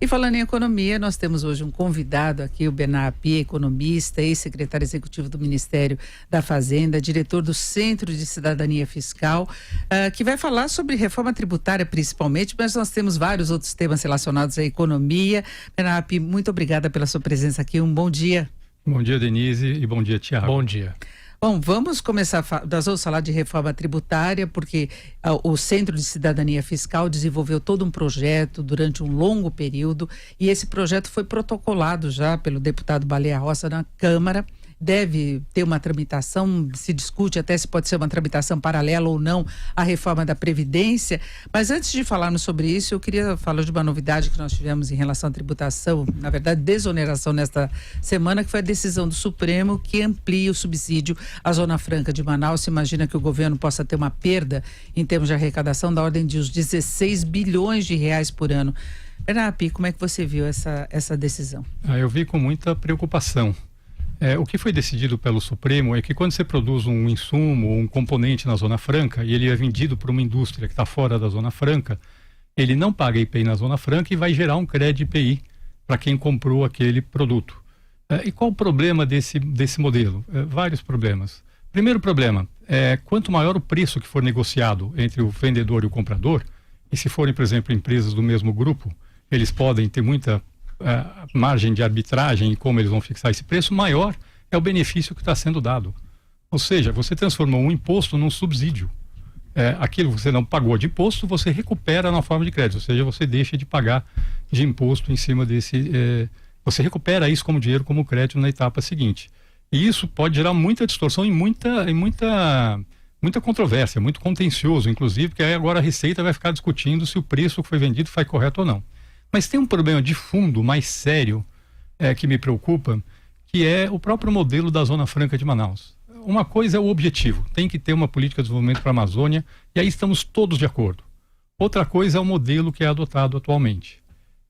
E falando em economia, nós temos hoje um convidado aqui, o Benappi, economista, ex-secretário executivo do Ministério da Fazenda, diretor do Centro de Cidadania Fiscal, que vai falar sobre reforma tributária principalmente, mas nós temos vários outros temas relacionados à economia. Benappi, muito obrigada pela sua presença aqui, um bom dia. Bom dia, Denise, e bom dia, Tiago. Bom dia. Bom, vamos começar, nós vamos falar de reforma tributária, porque o Centro de Cidadania Fiscal desenvolveu todo um projeto durante um longo período e esse projeto foi protocolado já pelo deputado Baleia Rossi na Câmara. Deve ter uma tramitação, se discute até se pode ser uma tramitação paralela ou não à reforma da Previdência, mas antes de falarmos sobre isso, eu queria falar de uma novidade que nós tivemos em relação à tributação, na verdade desoneração nesta semana, que foi a decisão do Supremo que amplia o subsídio à Zona Franca de Manaus. Se imagina que o governo possa ter uma perda em termos de arrecadação da ordem de uns 16 bilhões de reais por ano. Benappi, como é que você viu essa decisão? Eu vi com muita preocupação. O que foi decidido pelo Supremo é que quando você produz um insumo, um componente na Zona Franca e ele é vendido para uma indústria que está fora da Zona Franca, ele não paga IPI na Zona Franca e vai gerar um crédito IPI para quem comprou aquele produto. E qual o problema desse modelo? Vários problemas. Primeiro problema, quanto maior o preço que for negociado entre o vendedor e o comprador, e se forem, por exemplo, empresas do mesmo grupo, eles podem ter muita margem de arbitragem e como eles vão fixar esse preço, maior é o benefício que está sendo dado. Ou seja, você transformou um imposto num subsídio. Aquilo que você não pagou de imposto, você recupera na forma de crédito, ou seja, você deixa de pagar de imposto em cima desse... você recupera isso como dinheiro, como crédito na etapa seguinte. E isso pode gerar muita distorção e muita controvérsia, muito contencioso, inclusive, porque aí agora a Receita vai ficar discutindo se o preço que foi vendido foi correto ou não. Mas tem um problema de fundo mais sério que me preocupa, que é o próprio modelo da Zona Franca de Manaus. Uma coisa é o objetivo, tem que ter uma política de desenvolvimento para a Amazônia, e aí estamos todos de acordo. Outra coisa é o modelo que é adotado atualmente.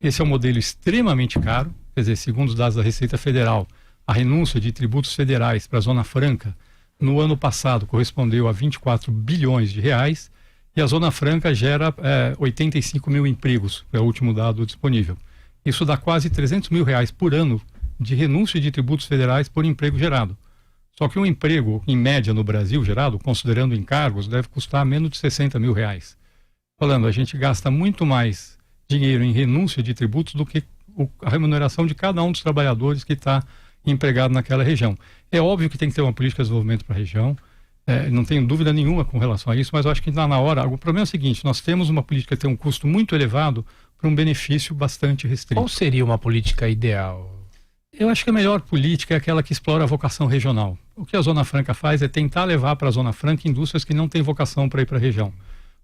Esse é um modelo extremamente caro, quer dizer, segundo os dados da Receita Federal, a renúncia de tributos federais para a Zona Franca no ano passado correspondeu a 24 bilhões de reais, e a Zona Franca gera 85 mil empregos, é o último dado disponível. Isso dá quase 300 mil reais por ano de renúncia de tributos federais por emprego gerado. Só que um emprego, em média no Brasil gerado, considerando encargos, deve custar menos de 60 mil reais. Falando, a gente gasta muito mais dinheiro em renúncia de tributos do que a remuneração de cada um dos trabalhadores que está empregado naquela região. É óbvio que tem que ter uma política de desenvolvimento para a região, não tenho dúvida nenhuma com relação a isso, mas eu acho que está na hora. O problema é o seguinte: nós temos uma política que tem um custo muito elevado para um benefício bastante restrito. Qual seria uma política ideal? Eu acho que a melhor política é aquela que explora a vocação regional. O que a Zona Franca faz é tentar levar para a Zona Franca indústrias que não têm vocação para ir para a região.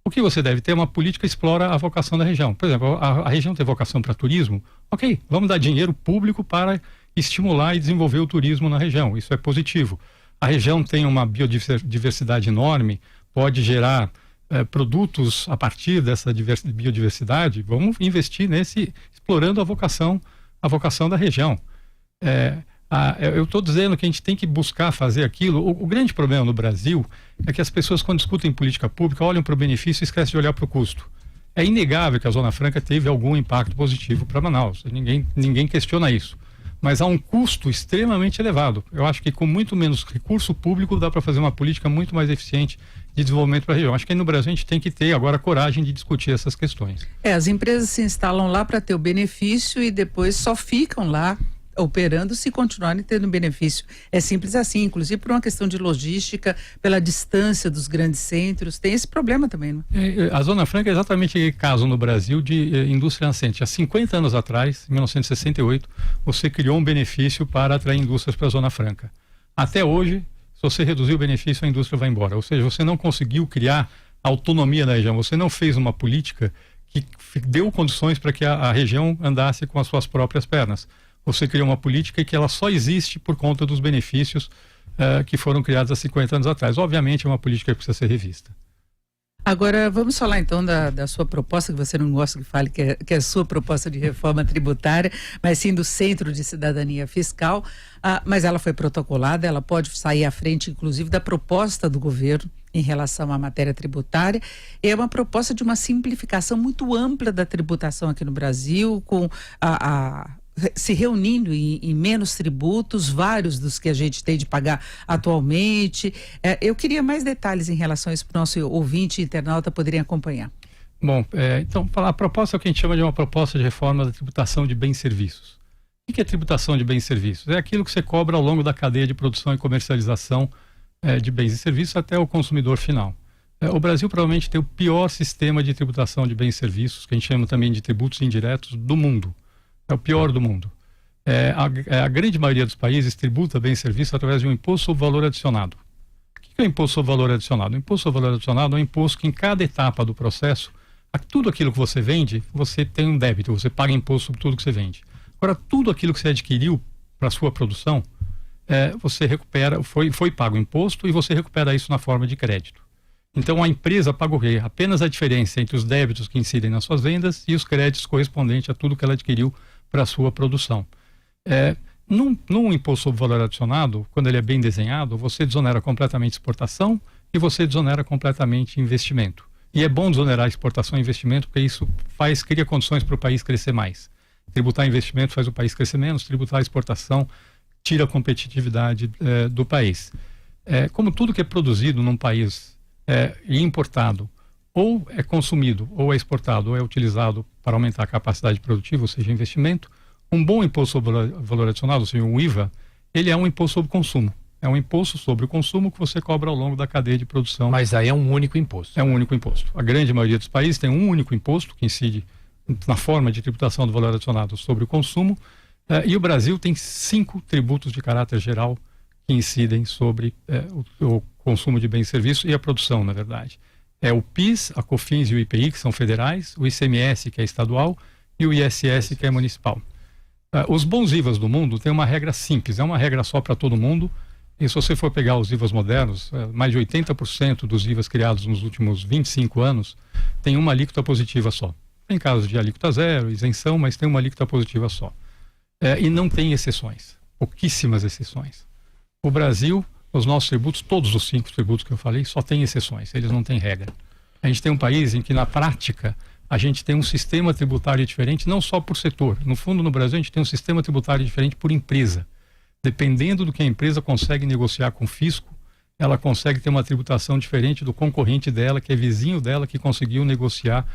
O que você deve ter é uma política que explora a vocação da região. Por exemplo, a região tem vocação para turismo, ok, vamos dar dinheiro público para estimular e desenvolver o turismo na região, isso é positivo. A região tem uma biodiversidade enorme, pode gerar produtos a partir dessa biodiversidade. Vamos investir explorando a vocação da região. Eu estou dizendo que a gente tem que buscar fazer aquilo. O grande problema no Brasil é que as pessoas, quando discutem política pública, olham para o benefício e esquecem de olhar para o custo. É inegável que a Zona Franca teve algum impacto positivo para Manaus, ninguém questiona isso. Mas há um custo extremamente elevado. Eu acho que com muito menos recurso público dá para fazer uma política muito mais eficiente de desenvolvimento para a região. Acho que aí no Brasil a gente tem que ter agora coragem de discutir essas questões. As empresas se instalam lá para ter o benefício e depois só ficam lá operando se continuarem tendo benefício. É simples assim, inclusive por uma questão de logística, pela distância dos grandes centros, tem esse problema também, não é? A Zona Franca é exatamente o caso no Brasil de indústria nascente. Há 50 anos atrás, em 1968, você criou um benefício para atrair indústrias para a Zona Franca. Até hoje, se você reduzir o benefício, a indústria vai embora. Ou seja, você não conseguiu criar autonomia na região, você não fez uma política que deu condições para que a região andasse com as suas próprias pernas. Você criou uma política que ela só existe por conta dos benefícios que foram criados há 50 anos atrás. Obviamente é uma política que precisa ser revista. Agora vamos falar então da sua proposta, que você não gosta que fale que é a sua proposta de reforma tributária, mas sim do Centro de Cidadania Fiscal, mas ela foi protocolada, ela pode sair à frente inclusive da proposta do governo. em relação à matéria tributária. É uma proposta de uma simplificação muito ampla da tributação aqui no Brasil, com se reunindo em menos tributos, vários dos que a gente tem de pagar atualmente. Eu queria mais detalhes em relação a isso para o nosso ouvinte e internauta poderem acompanhar. Bom, então, a proposta é o que a gente chama de uma proposta de reforma da tributação de bens e serviços. O que é tributação de bens e serviços? É aquilo que você cobra ao longo da cadeia de produção e comercialização de bens e serviços até o consumidor final. O Brasil provavelmente tem o pior sistema de tributação de bens e serviços, que a gente chama também de tributos indiretos, do mundo. É o pior do mundo. A grande maioria dos países tributa bens e serviços através de um imposto sobre valor adicionado. O que é o imposto sobre valor adicionado? O imposto sobre valor adicionado é um imposto que em cada etapa do processo, tudo aquilo que você vende, você tem um débito, você paga imposto sobre tudo que você vende. Agora, tudo aquilo que você adquiriu para a sua produção, você recupera, foi pago imposto e você recupera isso na forma de crédito. Então, a empresa paga o quê? Apenas a diferença entre os débitos que incidem nas suas vendas e os créditos correspondentes a tudo que ela adquiriu para a sua produção. Num imposto sobre valor adicionado, quando ele é bem desenhado, você desonera completamente exportação e você desonera completamente investimento. E é bom desonerar exportação e investimento porque isso cria condições para o país crescer mais. Tributar investimento faz o país crescer menos, tributar exportação tira a competitividade do país. Como tudo que é produzido num país e importado, ou é consumido, ou é exportado, ou é utilizado para aumentar a capacidade produtiva, ou seja, investimento, um bom imposto sobre valor adicionado, ou seja, um IVA, ele é um imposto sobre consumo. É um imposto sobre o consumo que você cobra ao longo da cadeia de produção. Mas aí é um único imposto. É um único imposto. A grande maioria dos países tem um único imposto que incide na forma de tributação do valor adicionado sobre o consumo, e o Brasil tem 5 tributos de caráter geral que incidem sobre o consumo de bens e serviços e a produção, na verdade. É o PIS, a COFINS e o IPI, que são federais, o ICMS, que é estadual, e o ISS, que é municipal. Os bons IVAs do mundo têm uma regra simples, é uma regra só para todo mundo, e se você for pegar os IVAs modernos, mais de 80% dos IVAs criados nos últimos 25 anos tem uma alíquota positiva só. Tem casos de alíquota zero, isenção, mas tem uma alíquota positiva só. E não tem exceções, pouquíssimas exceções. O Brasil, os nossos tributos, todos os 5 tributos que eu falei, só tem exceções, eles não têm regra. A gente tem um país em que, na prática, a gente tem um sistema tributário diferente, não só por setor. No fundo, no Brasil, a gente tem um sistema tributário diferente por empresa. Dependendo do que a empresa consegue negociar com o fisco, ela consegue ter uma tributação diferente do concorrente dela, que é vizinho dela, que conseguiu negociar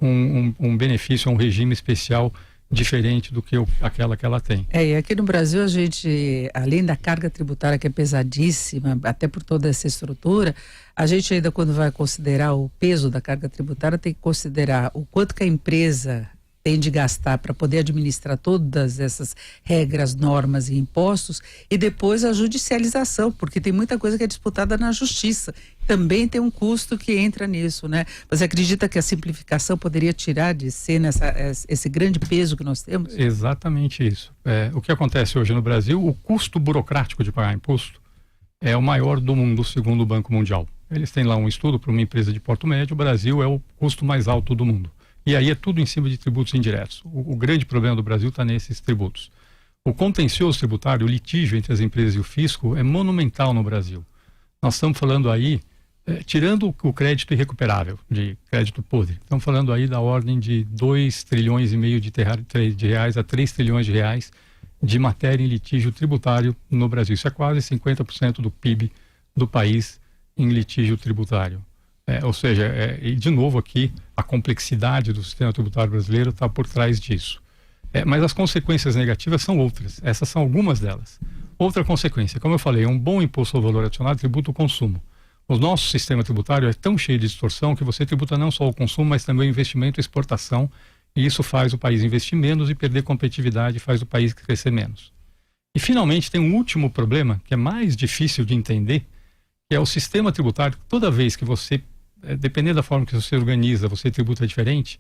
um benefício, um regime especial diferente do que aquela que ela tem. E aqui no Brasil a gente, além da carga tributária que é pesadíssima, até por toda essa estrutura, a gente ainda quando vai considerar o peso da carga tributária tem que considerar o quanto que a empresa tem de gastar para poder administrar todas essas regras, normas e impostos, e depois a judicialização, porque tem muita coisa que é disputada na justiça. Também tem um custo que entra nisso, né? Você acredita que a simplificação poderia tirar de cena esse grande peso que nós temos? Exatamente isso. O que acontece hoje no Brasil, o custo burocrático de pagar imposto é o maior do mundo, segundo o Banco Mundial. Eles têm lá um estudo para uma empresa de porto médio, o Brasil é o custo mais alto do mundo. E aí é tudo em cima de tributos indiretos. O grande problema do Brasil está nesses tributos. O contencioso tributário, o litígio entre as empresas e o fisco é monumental no Brasil. Nós estamos falando aí, tirando o crédito irrecuperável, de crédito podre, estamos falando aí da ordem de 2,5 trilhões de reais a 3 trilhões de reais de matéria em litígio tributário no Brasil. Isso é quase 50% do PIB do país em litígio tributário. Ou seja, e de novo aqui, a complexidade do sistema tributário brasileiro está por trás disso. Mas as consequências negativas são outras. Essas são algumas delas. Outra consequência, como eu falei, um bom imposto sobre valor adicionado tributa o consumo. O nosso sistema tributário é tão cheio de distorção que você tributa não só o consumo, mas também o investimento e exportação, e isso faz o país investir menos e perder competitividade, faz o país crescer menos. E finalmente tem um último problema, que é mais difícil de entender, que é o sistema tributário. Toda vez que você, dependendo da forma que você organiza, você tributa diferente,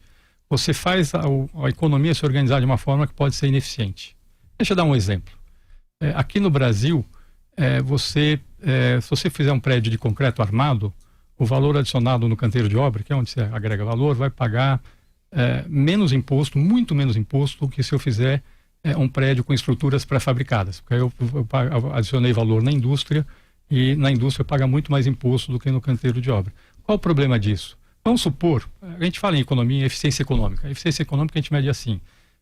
você faz a economia se organizar de uma forma que pode ser ineficiente. Deixa eu dar um exemplo. Aqui no Brasil, se você fizer um prédio de concreto armado, o valor adicionado no canteiro de obra, que é onde você agrega valor, vai pagar menos imposto, muito menos imposto do que se eu fizer um prédio com estruturas pré-fabricadas. Porque aí eu adicionei valor na indústria e na indústria paga muito mais imposto do que no canteiro de obra. Qual o problema disso? Vamos supor, a gente fala em economia, eficiência econômica. A eficiência econômica a gente mede assim,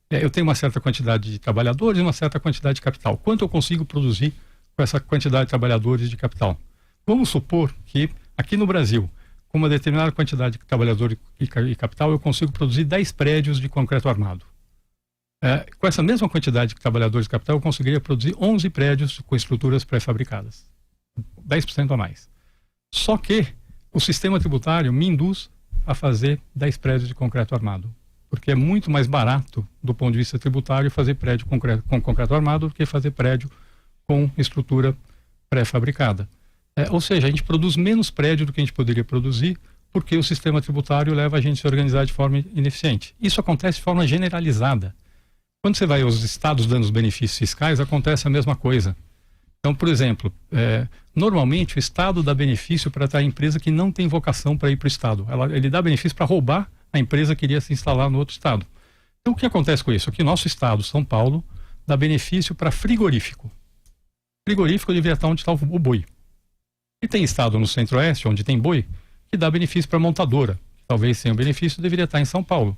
eu tenho uma certa quantidade de trabalhadores e uma certa quantidade de capital. Quanto eu consigo produzir com essa quantidade de trabalhadores e de capital? Vamos supor que aqui no Brasil, com uma determinada quantidade de trabalhadores e capital, eu consigo produzir 10 prédios de concreto armado. Com essa mesma quantidade de trabalhadores e capital, eu conseguiria produzir 11 prédios com estruturas pré-fabricadas. 10% a mais. Só que o sistema tributário me induz a fazer 10 prédios de concreto armado. Porque é muito mais barato, do ponto de vista tributário, fazer prédio com concreto armado do que fazer prédio com estrutura pré-fabricada. Ou seja, a gente produz menos prédio do que a gente poderia produzir, porque o sistema tributário leva a gente a se organizar de forma ineficiente. Isso acontece de forma generalizada. Quando você vai aos estados dando os benefícios fiscais, acontece a mesma coisa. Então, por exemplo, normalmente o Estado dá benefício para a empresa que não tem vocação para ir para o Estado. Ele dá benefício para roubar a empresa que iria se instalar no outro Estado. Então, o que acontece com isso? Aqui, nosso Estado, São Paulo, dá benefício para frigorífico. Frigorífico deveria estar onde está o boi. E tem Estado no Centro-Oeste, onde tem boi, que dá benefício para montadora. Que talvez sem o benefício deveria estar em São Paulo.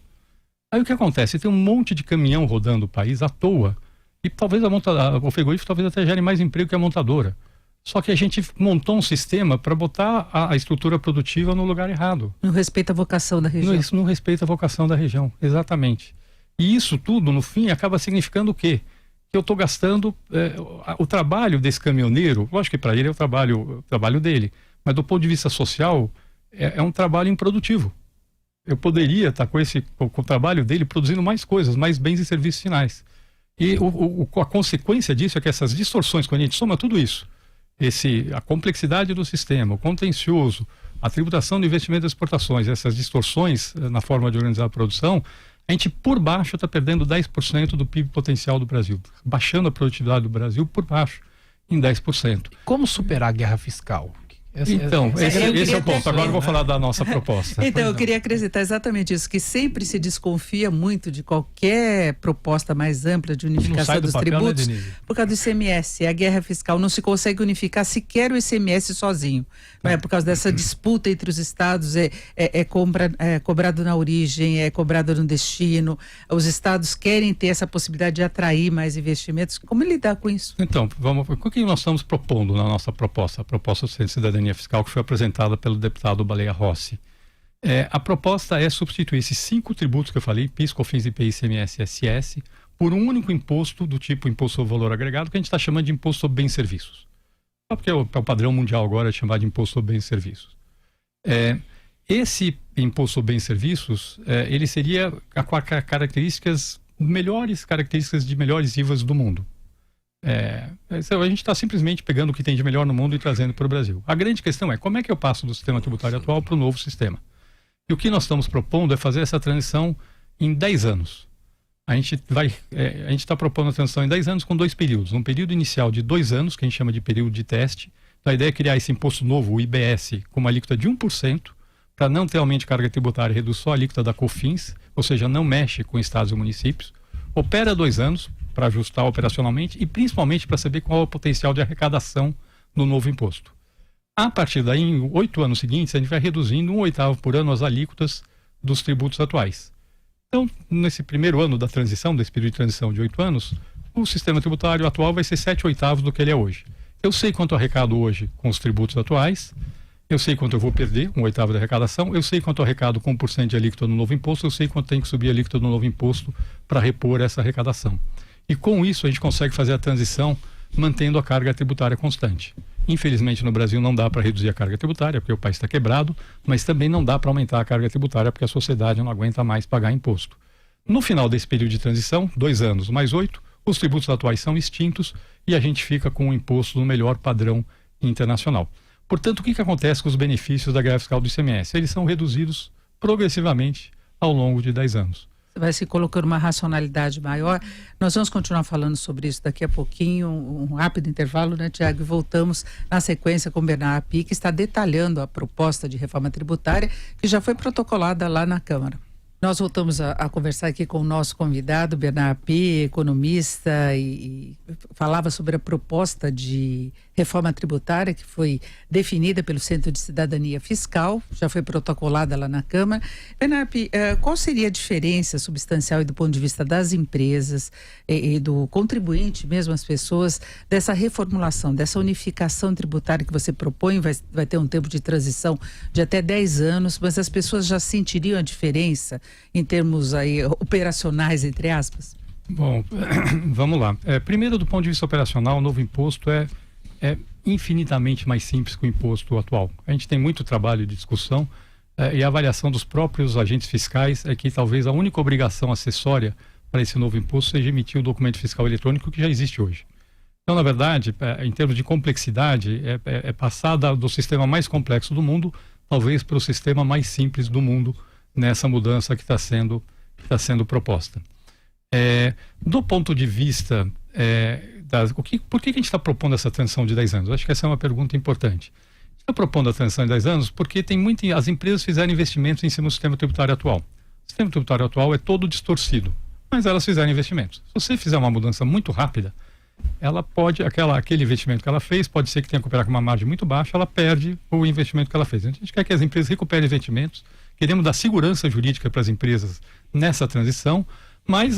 Aí o que acontece? Tem um monte de caminhão rodando o país à toa. E talvez o frigorífico talvez até gere mais emprego que a montadora. Só que a gente montou um sistema para botar a estrutura produtiva no lugar errado. Não respeita a vocação da região. Não respeita a vocação da região, exatamente. E isso tudo, no fim, acaba significando o quê? Que eu estou gastando o trabalho desse caminhoneiro. Lógico que para ele é o trabalho dele. Mas do ponto de vista social, é um trabalho improdutivo. Eu poderia estar com o trabalho dele produzindo mais coisas, mais bens e serviços finais. E a consequência disso é que essas distorções, quando a gente soma tudo isso, a complexidade do sistema, o contencioso, a tributação do investimento das exportações, essas distorções na forma de organizar a produção, a gente por baixo está perdendo 10% do PIB potencial do Brasil, baixando a produtividade do Brasil por baixo em 10%. Como superar a guerra fiscal? Esse é o ponto. Agora eu vou falar da nossa proposta. Então, eu queria acrescentar exatamente isso, que sempre se desconfia muito de qualquer proposta mais ampla de unificação dos tributos, por causa do ICMS. A guerra fiscal não se consegue unificar sequer o ICMS sozinho. Não é por causa dessa disputa entre os estados, cobrado na origem, é cobrado no destino. Os estados querem ter essa possibilidade de atrair mais investimentos. Como lidar com isso? Então, o que nós estamos propondo na nossa proposta? A proposta de cidadania fiscal que foi apresentada pelo deputado Baleia Rossi. A proposta é substituir esses 5 tributos que eu falei, PIS, COFINS, IPI, ICMS e ISS, por um único imposto do tipo imposto sobre valor agregado, que a gente está chamando de imposto sobre bens e serviços. Só porque é o padrão mundial agora é chamar de imposto sobre bens e serviços. Esse imposto sobre bens e serviços, ele seria melhores características de melhores IVAs do mundo. A gente está simplesmente pegando o que tem de melhor no mundo e trazendo para o Brasil. A grande questão é como é que eu passo do sistema tributário atual para o novo sistema. E o que nós estamos propondo é fazer essa transição em 10 anos. A gente está propondo a transição em 10 anos com 2 períodos. Um período inicial de 2 anos, que a gente chama de período de teste. Então, a ideia é criar esse imposto novo, o IBS, com uma alíquota de 1%, para não ter aumento de carga tributária, reduz só a alíquota da COFINS, ou seja, não mexe com estados e municípios. Opera 2 anos, para ajustar operacionalmente e principalmente para saber qual é o potencial de arrecadação do novo imposto. A partir daí, em 8 anos seguintes, a gente vai reduzindo 1/8 por ano as alíquotas dos tributos atuais. Então, nesse primeiro ano da transição, desse período de transição de 8 anos, o sistema tributário atual vai ser 7/8 do que ele é hoje. Eu sei quanto eu arrecado hoje com os tributos atuais, eu sei quanto eu vou perder, 1/8 da arrecadação, eu sei quanto eu arrecado com 1% de alíquota no novo imposto, eu sei quanto tem que subir a alíquota no novo imposto para repor essa arrecadação. E com isso a gente consegue fazer a transição mantendo a carga tributária constante. Infelizmente no Brasil não dá para reduzir a carga tributária porque o país está quebrado, mas também não dá para aumentar a carga tributária porque a sociedade não aguenta mais pagar imposto. No final desse período de transição, 2 anos mais 8, os tributos atuais são extintos e a gente fica com o imposto no melhor padrão internacional. Portanto, o que acontece com os benefícios da greve fiscal do ICMS? Eles são reduzidos progressivamente ao longo de 10 anos. Vai se colocando uma racionalidade maior. Nós vamos continuar falando sobre isso daqui a pouquinho, um rápido intervalo, né, Tiago? E voltamos na sequência com o Bernard Api, que está detalhando a proposta de reforma tributária que já foi protocolada lá na Câmara. Nós voltamos a conversar aqui com o nosso convidado, Bernard Api, economista, e falava sobre a proposta de reforma tributária que foi definida pelo Centro de Cidadania Fiscal, já foi protocolada lá na Câmara. Bernard Api, qual seria a diferença substancial do ponto de vista das empresas e do contribuinte, mesmo as pessoas, dessa reformulação, dessa unificação tributária que você propõe? Vai ter um tempo de transição de até 10 anos, mas as pessoas já sentiriam a diferença em termos aí operacionais, entre aspas? Bom, vamos lá. Primeiro, do ponto de vista operacional, o novo imposto é infinitamente mais simples que o imposto atual. A gente tem muito trabalho de discussão e a avaliação dos próprios agentes fiscais é que talvez a única obrigação acessória para esse novo imposto seja emitir o documento fiscal eletrônico que já existe hoje. Então, na verdade, em termos de complexidade, passar do sistema mais complexo do mundo, talvez para o sistema mais simples do mundo, nessa mudança que está sendo proposta. Do ponto de vista por que a gente está propondo essa transição de 10 anos? Acho que essa é uma pergunta importante. A gente está propondo a transição de 10 anos porque as empresas fizeram investimentos em cima do sistema tributário atual. O sistema tributário atual é todo distorcido, mas elas fizeram investimentos. Se você fizer uma mudança muito rápida, ela pode, aquele investimento que ela fez, pode ser que tenha que operar com uma margem muito baixa, ela perde o investimento que ela fez. A gente quer que as empresas recuperem investimentos, queremos dar segurança jurídica para as empresas nessa transição, mas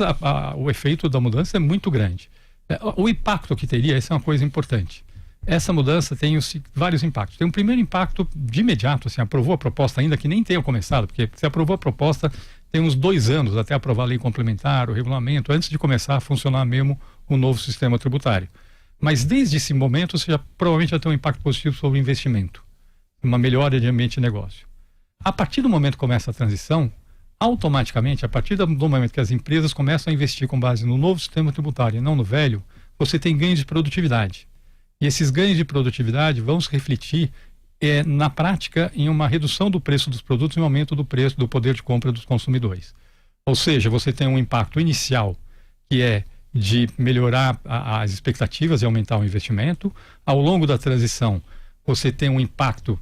o efeito da mudança é muito grande. O impacto que teria, essa é uma coisa importante. Essa mudança tem vários impactos. Tem um primeiro impacto de imediato, assim, aprovou a proposta ainda que nem tenha começado, porque se aprovou a proposta, tem uns 2 anos até aprovar a lei complementar, o regulamento, antes de começar a funcionar mesmo o novo sistema tributário. Mas desde esse momento, você provavelmente vai ter um impacto positivo sobre o investimento, uma melhora de ambiente de negócio. A partir do momento que começa a transição, automaticamente, a partir do momento que as empresas começam a investir com base no novo sistema tributário e não no velho, você tem ganhos de produtividade. E esses ganhos de produtividade vão se refletir na prática em uma redução do preço dos produtos e um aumento do preço do poder de compra dos consumidores. Ou seja, você tem um impacto inicial que é de melhorar as expectativas e aumentar o investimento. Ao longo da transição, você tem um impacto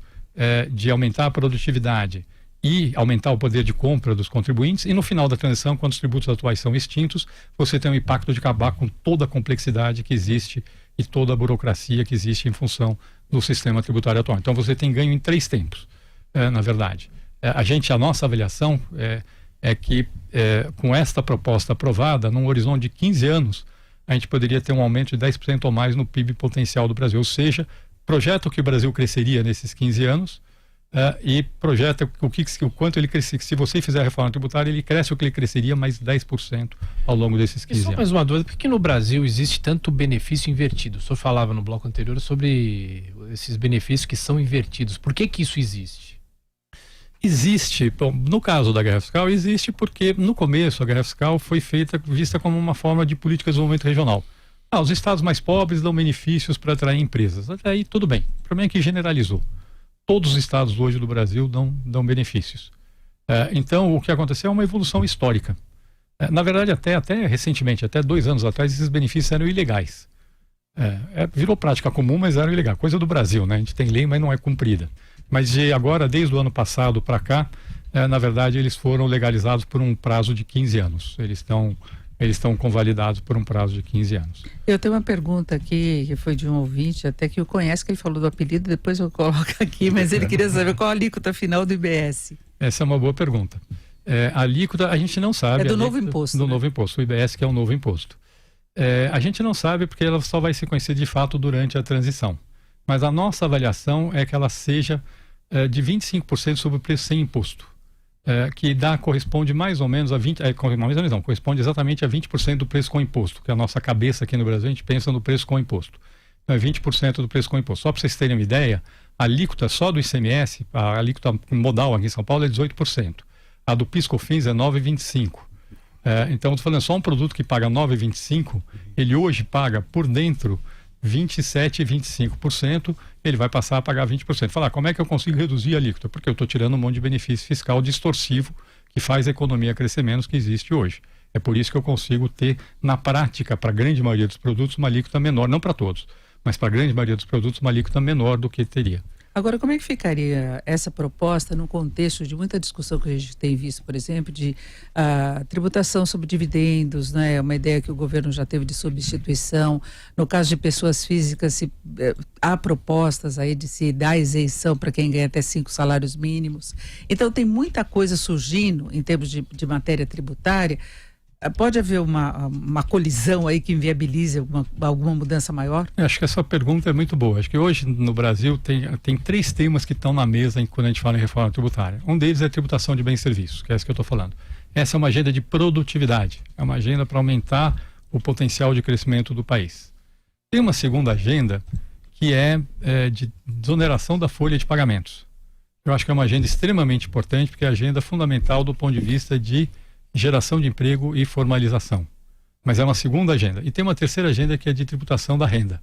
de aumentar a produtividade e aumentar o poder de compra dos contribuintes, e no final da transição, quando os tributos atuais são extintos, você tem o impacto de acabar com toda a complexidade que existe e toda a burocracia que existe em função do sistema tributário atual. Então você tem ganho em 3 tempos, na verdade. A nossa avaliação é que com esta proposta aprovada, num horizonte de 15 anos, a gente poderia ter um aumento de 10% ou mais no PIB potencial do Brasil, ou seja, projeta que o Brasil cresceria nesses 15 anos, e projeta o quanto ele cresce. Se você fizer a reforma tributária, ele cresce o que ele cresceria mais 10% ao longo desses 15 anos. Mais uma dúvida, por que no Brasil existe tanto benefício invertido? O senhor falava no bloco anterior sobre esses benefícios que são invertidos. Por que isso existe? Existe, bom, no caso da guerra fiscal, existe porque no começo a guerra fiscal foi vista como uma forma de política de desenvolvimento regional. Os estados mais pobres dão benefícios para atrair empresas. Até aí tudo bem. O problema é que generalizou. Todos os estados hoje do Brasil dão benefícios. Então, o que aconteceu é uma evolução histórica. Na verdade, até recentemente, até 2 anos atrás, esses benefícios eram ilegais. Virou prática comum, mas eram ilegais. Coisa do Brasil, né? A gente tem lei, mas não é cumprida. Mas agora, desde o ano passado para cá, na verdade, eles foram legalizados por um prazo de 15 anos. Eles estão convalidados por um prazo de 15 anos. Eu tenho uma pergunta aqui, que foi de um ouvinte, até que o conhece, que ele falou do apelido, depois eu coloco aqui, mas ele queria saber qual a alíquota final do IBS. Essa é uma boa pergunta. A alíquota, a gente não sabe. É do novo imposto. Do né? novo imposto, o IBS, que é o novo imposto. A gente não sabe porque ela só vai se conhecer de fato durante a transição. Mas a nossa avaliação é que ela seja de 25% sobre o preço sem imposto. Que corresponde mais ou menos a 20%, corresponde exatamente a 20% do preço com imposto, que é a nossa cabeça aqui no Brasil, a gente pensa no preço com imposto. Então é 20% do preço com imposto. Só para vocês terem uma ideia, a alíquota só do ICMS, a alíquota modal aqui em São Paulo é 18%. A do PIS/COFINS é 9,25%. Então, estou falando só um produto que paga 9,25%, ele hoje paga por dentro 27%, 25%, ele vai passar a pagar 20%. Falar, como é que eu consigo reduzir a alíquota? Porque eu estou tirando um monte de benefício fiscal distorsivo que faz a economia crescer menos que existe hoje. É por isso que eu consigo ter, na prática, para a grande maioria dos produtos, uma alíquota menor, não para todos, mas para a grande maioria dos produtos, uma alíquota menor do que teria. Agora, como é que ficaria essa proposta no contexto de muita discussão que a gente tem visto, por exemplo, de tributação sobre dividendos, né? Uma ideia que o governo já teve de substituição. No caso de pessoas físicas, há propostas aí de se dar isenção para quem ganha até 5 salários mínimos. Então, tem muita coisa surgindo em termos de matéria tributária. Pode haver uma colisão aí que inviabilize alguma mudança maior? Eu acho que essa pergunta é muito boa. Acho que hoje no Brasil tem 3 temas que estão na mesa quando a gente fala em reforma tributária. Um deles é a tributação de bens e serviços, que é essa que eu estou falando. Essa é uma agenda de produtividade, é uma agenda para aumentar o potencial de crescimento do país. Tem uma segunda agenda que é de desoneração da folha de pagamentos. Eu acho que é uma agenda extremamente importante, porque é a agenda fundamental do ponto de vista de geração de emprego e formalização. Mas é uma segunda agenda. E tem uma terceira agenda que é de tributação da renda.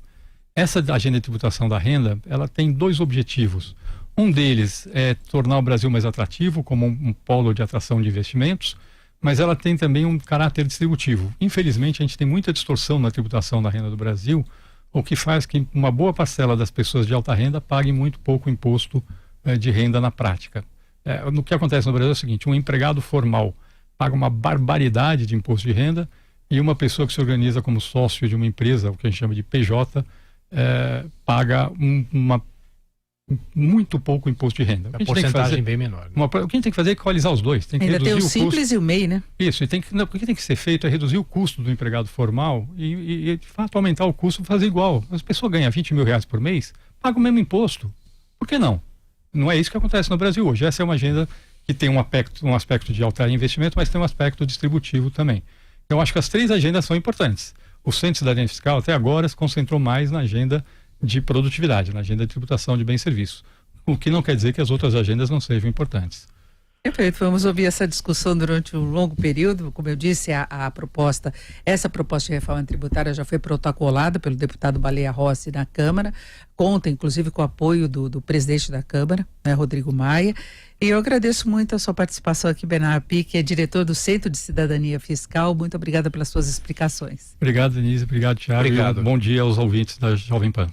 Essa agenda de tributação da renda, ela tem 2 objetivos. Um deles é tornar o Brasil mais atrativo, como um polo de atração de investimentos, mas ela tem também um caráter distributivo. Infelizmente, a gente tem muita distorção na tributação da renda do Brasil, o que faz que uma boa parcela das pessoas de alta renda pague muito pouco imposto de renda na prática. No que acontece no Brasil é o seguinte: um empregado formal paga uma barbaridade de imposto de renda, e uma pessoa que se organiza como sócio de uma empresa, o que a gente chama de PJ, paga muito pouco imposto de renda. A porcentagem bem menor. O que a gente tem que fazer é equalizar os dois. Tem que ainda reduzir tem o Simples custo. E o MEI, né? Isso, o que tem que ser feito é reduzir o custo do empregado formal e de fato aumentar o custo, fazer igual. As pessoas ganham 20 mil reais por mês, pagam o mesmo imposto. Por que não? Não é isso que acontece no Brasil hoje. Essa é uma agenda que tem um aspecto de alto investimento, mas tem um aspecto distributivo também. Eu acho que as 3 agendas são importantes. O Centro de Cidadania Fiscal até agora se concentrou mais na agenda de produtividade, na agenda de tributação de bens e serviços, o que não quer dizer que as outras agendas não sejam importantes. Perfeito, vamos ouvir essa discussão durante um longo período. Como eu disse, essa proposta de reforma tributária já foi protocolada pelo deputado Baleia Rossi na Câmara, conta inclusive com o apoio do presidente da Câmara, né, Rodrigo Maia, e eu agradeço muito a sua participação aqui, Bernardo, que é diretor do Centro de Cidadania Fiscal. Muito obrigada pelas suas explicações. Obrigado, Denise, obrigado, Thiago. Obrigado. Bom dia aos ouvintes da Jovem Pan.